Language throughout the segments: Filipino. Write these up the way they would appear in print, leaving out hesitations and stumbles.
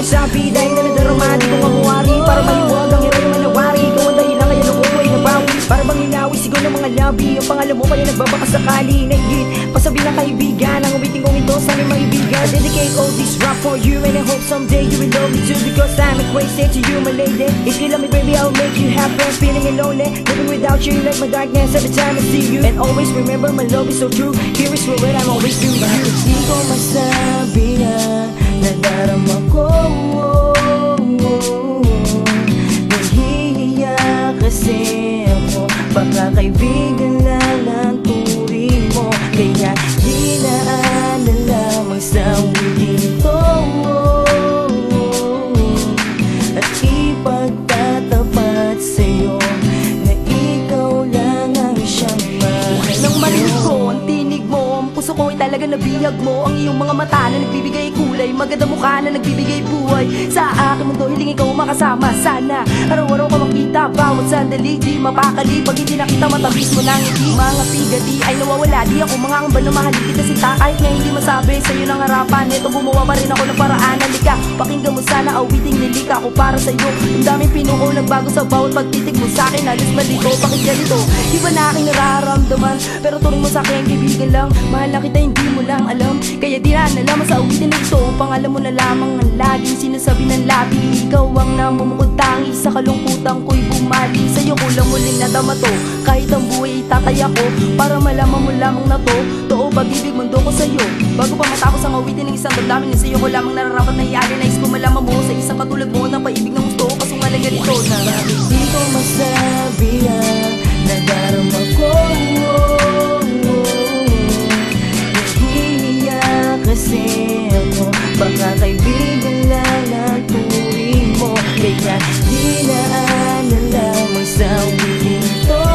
Sabi dahil na nadarama di ko mamuwari para maliwag ang hirap na manawari. Ikaw ang dahilan kaya loob ko ay nabawi. Para bang inawi sigaw ng mga labi. Ang pangalan mo kaya nagbabaka sakali. Naigit pasabi ng kaibigan. Ang umiting kong ito sa aming maibigan. I dedicate all this rap for you and I hope someday you will love me too. Because I'm crazy to you my lady. If you love me baby I'll make you happy. Feeling lonely, living without you like my darkness every time I see you. And always remember my love is so true. Here is for what I'm always doing. Bakit di ko masabi na nadarama ko? Nahihiya kasi ako. Baka kaibigan lang ang turing mo. Kaya di na lamang sa wiling ko. At ipagtatapat sa'yo na ikaw lang ang siyang mahal. Nang marinig ko ang tinig mo, ang puso ko ay talaga nabiyag mo. Ang iyong mga mata na nagbibigay kulay, maganda mukha na nagbibigay buhay. Sa aking mundo hiling ikaw makasama. Sana araw-araw ka makita, bawat sandali di mapakali. Pag hindi nakita matamis mo ng hindi. Mga pigadi ay nawawala, di ako mga kamba na mahali kita sinta. Kahit nga hindi masabi sa'yo ng harapan, eto gumawa pa rin ako ng paraan. Halika, pakinggan mo sana awiting nilika ko para sa'yo. Ang daming pinuko nagbago sa bawat pagtitig mo sa'kin. Alis malito, pakinggan ito. Iba na aking nararamdaman, pero turing mo sa'kin kaibigan lang. Mahal na kita, hindi mo lang alam. Kaya di na nalaman sa awitin na ito. Pangalan mo na lamang ang laging sinasabi ng labi. Ikaw ang namumukod tangi sa kalungkutan ko'y bumali. Sa'yo ko lang muling nadama to. Kahit ang buhay itataya ko para malaman mo lamang na to. Too pag-ibig mundo ko sa'yo. Bago pa matapos ang awitin ng isang damdamin, sa'yo ko lamang nararapat na ialin. Nais ko malaman mo sa isang katulad mo na paibig ng gusto ko. Kaso nga lang ganito na bakit di ko masabi ang nadarama ko. Nahihiya kasi ako. Baka kaibigan lang ang turing mo. Kaya di na lamang sa wiling to.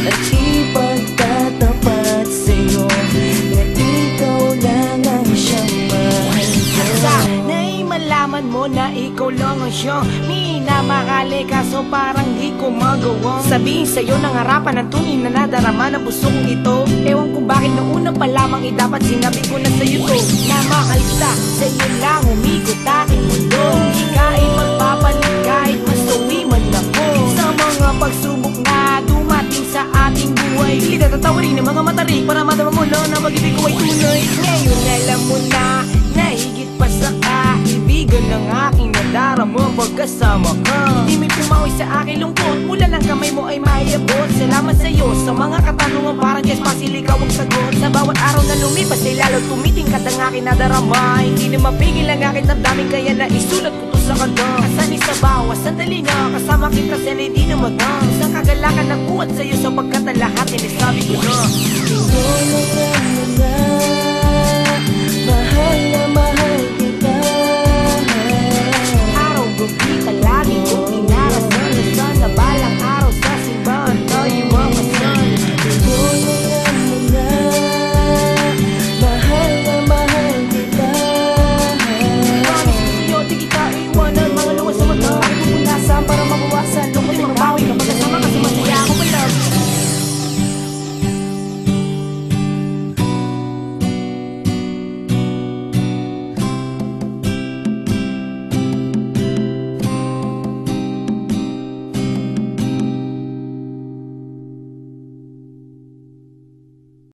At ipagtatapat sa'yo na ikaw lang ang siyang mahal ko. Sana'y malaman mo na ikaw lang ang siyang minamakali. Kaso parang di ko magawa sabihin sa'yo ng harapan ang tunay na nadarama ng puso kong ito. Ewan kung bakit noong una pa lamang dapat sinabi ko na sa'yo to. Na mahal kita, sa'yo lang umigot aking mundo. Di ka ay magpapalit kahit masuwi man ako. Sa mga pagsubok na dumating sa ating buhay, hindi natatawarin ng mga matarik para madama mo lang na pag-ibig ko ay tunay. Ngayon alam mo na, nahigit pa sa kaibigan ng aking nadarama pagkasama ka. Di may pumawi sa aking lungkot, mula ng kamay mo ay maiabot. Salamat sa'yo sa mga katanungan, parang just pasil ikaw ang sagot. Sa bawat araw na lumipas ay lalo tumitingkat ang aking nadarama. Hindi na mapigil ang aking damdamin, kaya naisulat ko to sa kanta. Asani sa bawat sandali na kasama kita sa hindi na magang. Isang kagalakan nagbuhat sa'yo sapagkat ang lahat ay nasabi ko na.